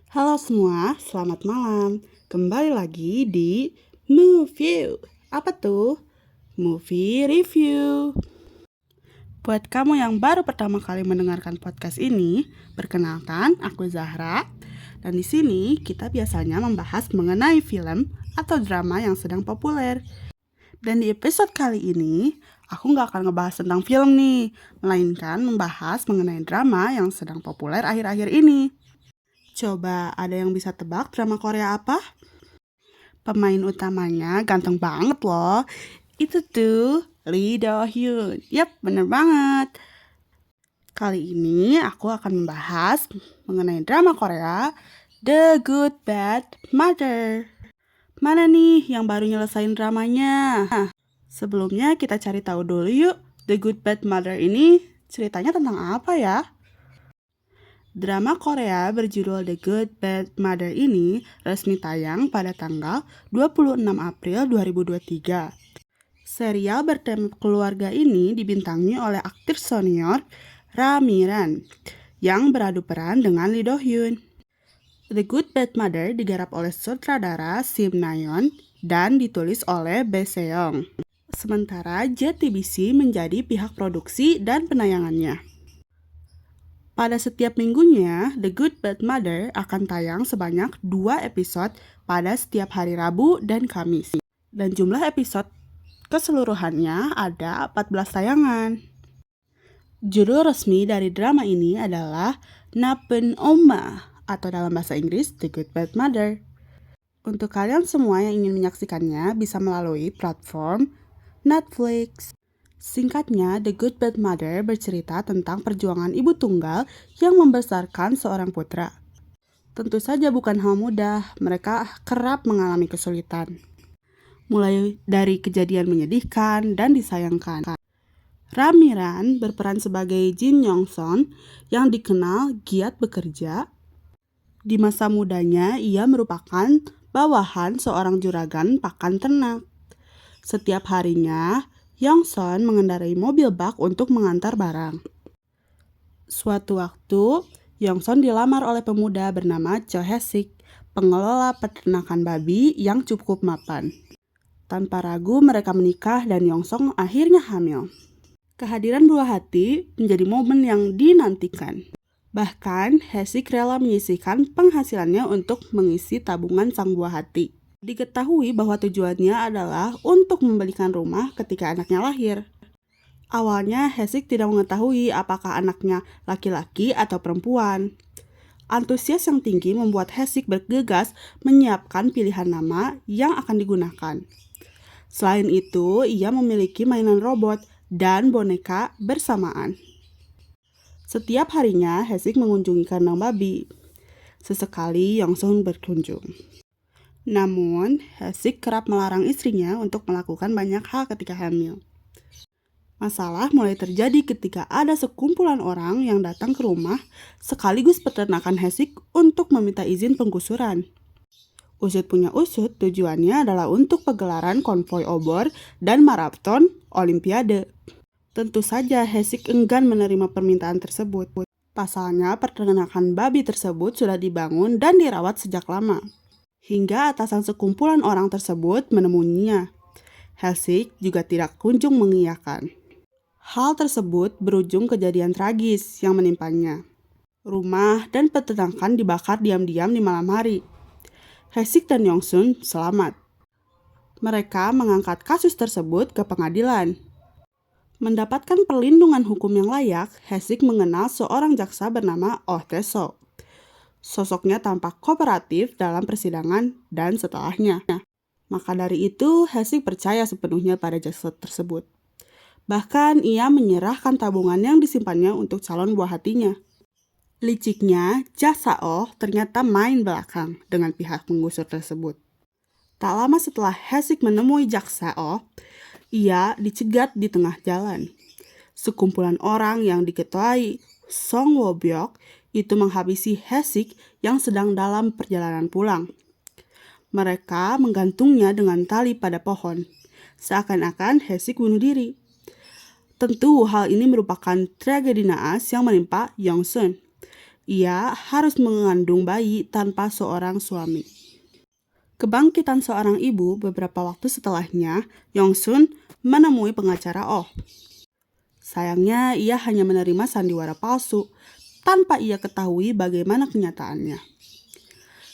Halo semua, selamat malam. Kembali lagi di Movie. Apa tuh? Movie Review. Buat kamu yang baru pertama kali mendengarkan podcast ini, perkenalkan aku Zahra. Dan di sini kita biasanya membahas mengenai film atau drama yang sedang populer. Dan di episode kali ini, aku nggak akan ngebahas tentang film nih, melainkan membahas mengenai drama yang sedang populer akhir-akhir ini. Coba ada yang bisa tebak drama Korea apa? Pemain utamanya ganteng banget loh. Itu tuh Lee Do Hyun. Yap, bener banget. Kali ini aku akan membahas mengenai drama Korea The Good Bad Mother. Mana nih yang baru nyelesain dramanya? Sebelumnya kita cari tahu dulu yuk, The Good Bad Mother ini ceritanya tentang apa ya? Drama Korea berjudul The Good Bad Mother ini resmi tayang pada tanggal 26 April 2023. Serial bertema keluarga ini dibintangi oleh aktris senior Ramiran yang beradu peran dengan Lee Do Hyun. The Good Bad Mother digarap oleh sutradara Sim Nayeon dan ditulis oleh Bae Seong. Sementara JTBC menjadi pihak produksi dan penayangannya. Pada setiap minggunya, The Good Bad Mother akan tayang sebanyak 2 episode pada setiap hari Rabu dan Kamis. Dan jumlah episode keseluruhannya ada 14 tayangan. Judul resmi dari drama ini adalah Napen Oma atau dalam bahasa Inggris The Good Bad Mother. Untuk kalian semua yang ingin menyaksikannya bisa melalui platform Netflix. Singkatnya, The Good Bad Mother bercerita tentang perjuangan ibu tunggal yang membesarkan seorang putra. Tentu saja bukan hal mudah, mereka kerap mengalami kesulitan. Mulai dari kejadian menyedihkan dan disayangkan. Ramiran berperan sebagai Jin Yong-son yang dikenal giat bekerja. Di masa mudanya, ia merupakan bawahan seorang juragan pakan ternak. Setiap harinya, Yong-son mengendarai mobil bak untuk mengantar barang. Suatu waktu, Yong-son dilamar oleh pemuda bernama Cho Hae-sik, pengelola peternakan babi yang cukup mapan. Tanpa ragu mereka menikah dan Yong-son akhirnya hamil. Kehadiran buah hati menjadi momen yang dinantikan. Bahkan, Hae-sik rela menyisihkan penghasilannya untuk mengisi tabungan sang buah hati. Diketahui bahwa tujuannya adalah untuk membelikan rumah ketika anaknya lahir. Awalnya Hae-sik tidak mengetahui apakah anaknya laki-laki atau perempuan. Antusias yang tinggi membuat Hae-sik bergegas menyiapkan pilihan nama yang akan digunakan. Selain itu, ia memiliki mainan robot dan boneka bersamaan. Setiap harinya Hae-sik mengunjungi kandang babi. Sesekali Yong-son berkunjung. Namun, Hae-sik kerap melarang istrinya untuk melakukan banyak hal ketika hamil. Masalah mulai terjadi ketika ada sekumpulan orang yang datang ke rumah sekaligus peternakan Hae-sik untuk meminta izin penggusuran. Usut punya usut, tujuannya adalah untuk pegelaran konvoi obor dan maraton olimpiade. Tentu saja Hae-sik enggan menerima permintaan tersebut. Pasalnya, peternakan babi tersebut sudah dibangun dan dirawat sejak lama. Hingga atasan sekumpulan orang tersebut menemuinya. Hae-sik juga tidak kunjung mengiyakan. Hal tersebut berujung kejadian tragis yang menimpanya. Rumah dan peternakan dibakar diam-diam di malam hari. Hae-sik dan Yong-sun selamat. Mereka mengangkat kasus tersebut ke pengadilan. Mendapatkan perlindungan hukum yang layak, Hae-sik mengenal seorang jaksa bernama Oh Tae-soo. Sosoknya tampak kooperatif dalam persidangan dan setelahnya. Maka dari itu, Hae-sik percaya sepenuhnya pada jaksa tersebut. Bahkan ia menyerahkan tabungan yang disimpannya untuk calon buah hatinya. Liciknya, jaksa Oh ternyata main belakang dengan pihak penggusur tersebut. Tak lama setelah Hae-sik menemui jaksa Oh, ia dicegat di tengah jalan. Sekumpulan orang yang diketuai Song Wo-byuk itu menghabisi Hae-sik yang sedang dalam perjalanan pulang. Mereka menggantungnya dengan tali pada pohon, seakan-akan Hae-sik bunuh diri. Tentu hal ini merupakan tragedi naas yang menimpa Yong-sun. Ia harus mengandung bayi tanpa seorang suami. Kebangkitan seorang ibu beberapa waktu setelahnya, Yongsun menemui pengacara Oh. Sayangnya, ia hanya menerima sandiwara palsu tanpa ia ketahui bagaimana kenyataannya.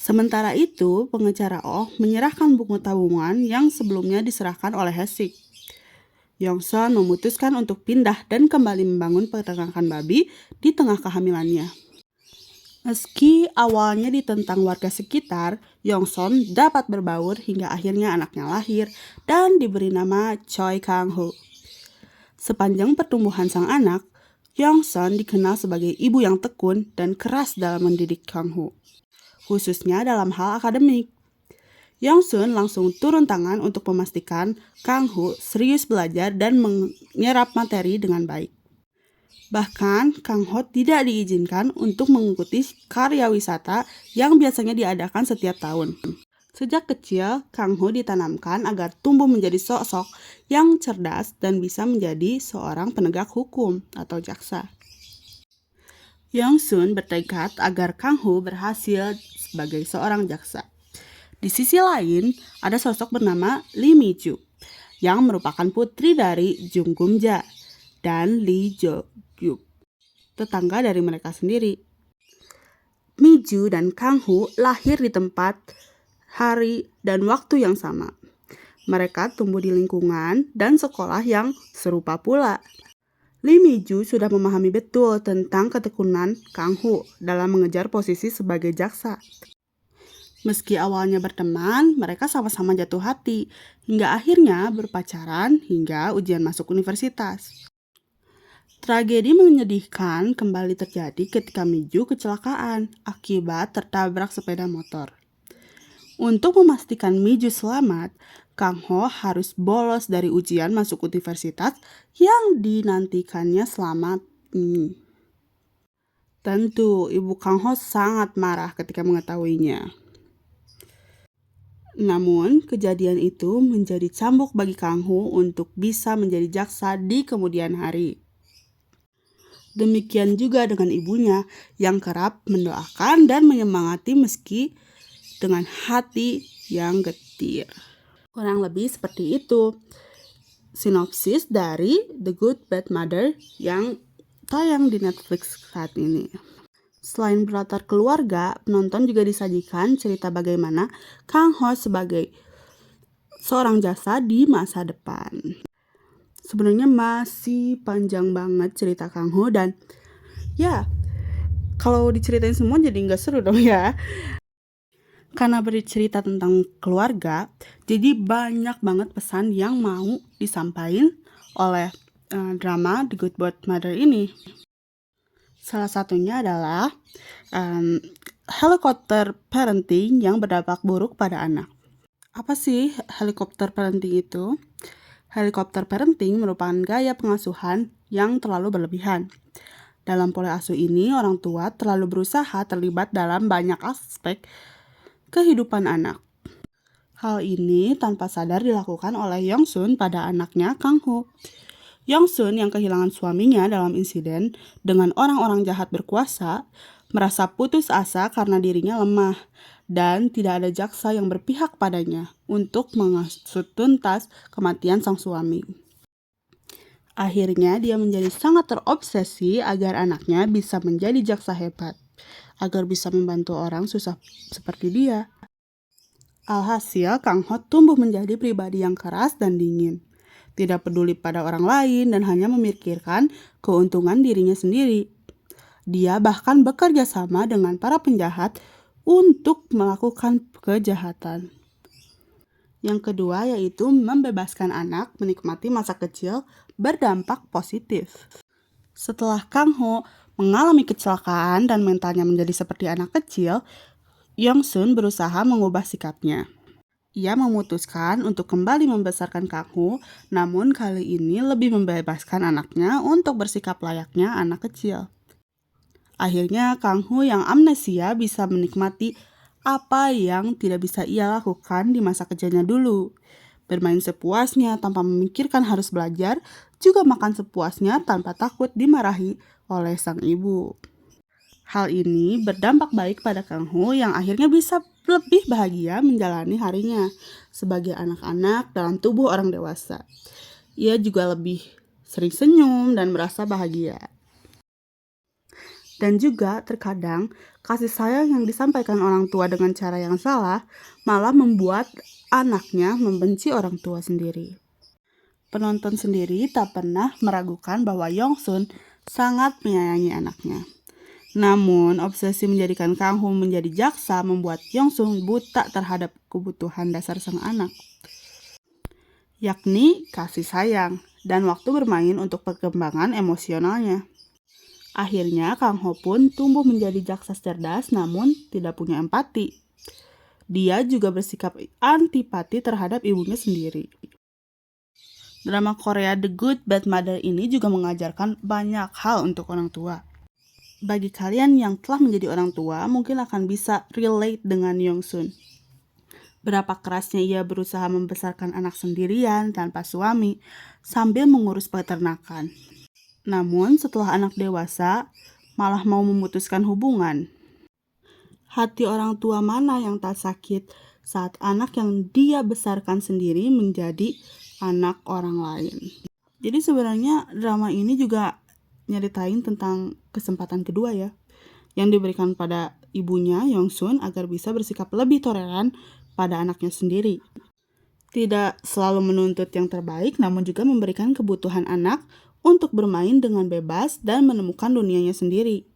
Sementara itu, pengacara Oh menyerahkan buku tabungan yang sebelumnya diserahkan oleh Hesik. Yongsun memutuskan untuk pindah dan kembali membangun peternakan babi di tengah kehamilannya. Meski awalnya ditentang warga sekitar, Yongsun dapat berbaur hingga akhirnya anaknya lahir dan diberi nama Choi Kang-ho. Sepanjang pertumbuhan sang anak, Yongsun dikenal sebagai ibu yang tekun dan keras dalam mendidik Kang-ho, khususnya dalam hal akademik. Yongsun langsung turun tangan untuk memastikan Kang-ho serius belajar dan menyerap materi dengan baik. Bahkan, Kang-ho tidak diizinkan untuk mengikuti karya wisata yang biasanya diadakan setiap tahun. Sejak kecil, Kang-ho ditanamkan agar tumbuh menjadi sosok yang cerdas dan bisa menjadi seorang penegak hukum atau jaksa. Yongsun bertekad agar Kang-ho berhasil sebagai seorang jaksa. Di sisi lain, ada sosok bernama Lee Mi-ju yang merupakan putri dari Jung Gum-ja dan Lee Jo-gyuk, tetangga dari mereka sendiri. Mi-ju dan Kang-ho lahir di tempat, hari, dan waktu yang sama. Mereka tumbuh di lingkungan dan sekolah yang serupa pula. Lee Mi-ju sudah memahami betul tentang ketekunan Kang-ho dalam mengejar posisi sebagai jaksa. Meski awalnya berteman, mereka sama-sama jatuh hati, hingga akhirnya berpacaran hingga ujian masuk universitas. Tragedi menyedihkan kembali terjadi ketika Mi-ju kecelakaan akibat tertabrak sepeda motor. Untuk memastikan Mi-ju selamat, Kang-ho harus bolos dari ujian masuk universitas yang dinantikannya selama ini. Tentu, ibu Kang-ho sangat marah ketika mengetahuinya. Namun, kejadian itu menjadi cambuk bagi Kang-ho untuk bisa menjadi jaksa di kemudian hari. Demikian juga dengan ibunya yang kerap mendoakan dan menyemangati meski dengan hati yang getir. Kurang lebih seperti itu sinopsis dari The Good Bad Mother yang tayang di Netflix saat ini. Selain berlatar keluarga, penonton juga disajikan cerita bagaimana Kang-ho sebagai seorang jaksa di masa depan. Sebenarnya masih panjang banget cerita Kang-ho dan ya, kalau diceritain semua jadi nggak seru dong ya. Karena bercerita tentang keluarga, jadi banyak banget pesan yang mau disampaikan oleh drama The Good Bad Mother ini. Salah satunya adalah helikopter parenting yang berdampak buruk pada anak. Apa sih helikopter parenting itu? Helikopter parenting merupakan gaya pengasuhan yang terlalu berlebihan. Dalam pola asuh ini, orang tua terlalu berusaha terlibat dalam banyak aspek kehidupan anak. Hal ini tanpa sadar dilakukan oleh Yongsun pada anaknya Kang-ho. Yongsun yang kehilangan suaminya dalam insiden dengan orang-orang jahat berkuasa, merasa putus asa karena dirinya lemah dan tidak ada jaksa yang berpihak padanya untuk mengusut tuntas kematian sang suami. Akhirnya dia menjadi sangat terobsesi agar anaknya bisa menjadi jaksa hebat, agar bisa membantu orang susah seperti dia. Alhasil, Kang-ho tumbuh menjadi pribadi yang keras dan dingin. Tidak peduli pada orang lain dan hanya memikirkan keuntungan dirinya sendiri. Dia bahkan bekerja sama dengan para penjahat untuk melakukan kejahatan. Yang kedua yaitu membebaskan anak menikmati masa kecil berdampak positif. Setelah Kang-ho mengalami kecelakaan dan mentalnya menjadi seperti anak kecil, Yongsun berusaha mengubah sikapnya. Ia memutuskan untuk kembali membesarkan Kang-ho, namun kali ini lebih membebaskan anaknya untuk bersikap layaknya anak kecil. Akhirnya Kang-ho yang amnesia bisa menikmati apa yang tidak bisa ia lakukan di masa kecilnya dulu. Bermain sepuasnya tanpa memikirkan harus belajar, juga makan sepuasnya tanpa takut dimarahi oleh sang ibu. Hal ini berdampak baik pada Kang Ho yang akhirnya bisa lebih bahagia menjalani harinya sebagai anak-anak dalam tubuh orang dewasa. Ia juga lebih sering senyum dan merasa bahagia. Dan juga terkadang kasih sayang yang disampaikan orang tua dengan cara yang salah malah membuat anaknya membenci orang tua sendiri. Penonton sendiri tak pernah meragukan bahwa Yongsun sangat menyayangi anaknya. Namun, obsesi menjadikan Kang Ho menjadi jaksa membuat Yongsun buta terhadap kebutuhan dasar sang anak, yakni kasih sayang dan waktu bermain untuk perkembangan emosionalnya. Akhirnya, Kang Ho pun tumbuh menjadi jaksa cerdas namun tidak punya empati. Dia juga bersikap antipati terhadap ibunya sendiri. Drama Korea The Good Bad Mother ini juga mengajarkan banyak hal untuk orang tua. Bagi kalian yang telah menjadi orang tua, mungkin akan bisa relate dengan Yongsun. Berapa kerasnya ia berusaha membesarkan anak sendirian tanpa suami sambil mengurus peternakan. Namun setelah anak dewasa, malah mau memutuskan hubungan. Hati orang tua mana yang tak sakit saat anak yang dia besarkan sendiri menjadi anak orang lain. Jadi sebenarnya drama ini juga nyeritain tentang kesempatan kedua ya, yang diberikan pada ibunya Yongsun agar bisa bersikap lebih toleran pada anaknya sendiri. Tidak selalu menuntut yang terbaik, namun juga memberikan kebutuhan anak untuk bermain dengan bebas dan menemukan dunianya sendiri.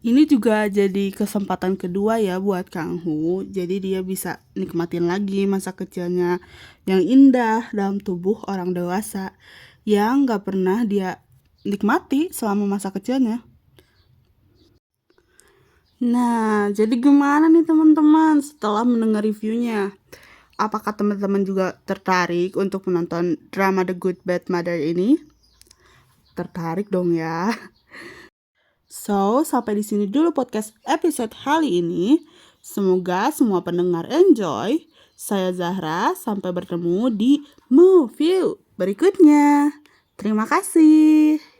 Ini juga jadi kesempatan kedua ya buat Kang Ho. Jadi dia bisa nikmatin lagi masa kecilnya yang indah dalam tubuh orang dewasa yang gak pernah dia nikmati selama masa kecilnya. Nah, jadi gimana nih teman-teman setelah mendengar reviewnya? Apakah teman-teman juga tertarik untuk menonton drama The Good Bad Mother ini? Tertarik dong ya. So, sampai di sini dulu podcast episode kali ini. Semoga semua pendengar enjoy. Saya Zahra, sampai bertemu di Movie berikutnya. Terima kasih.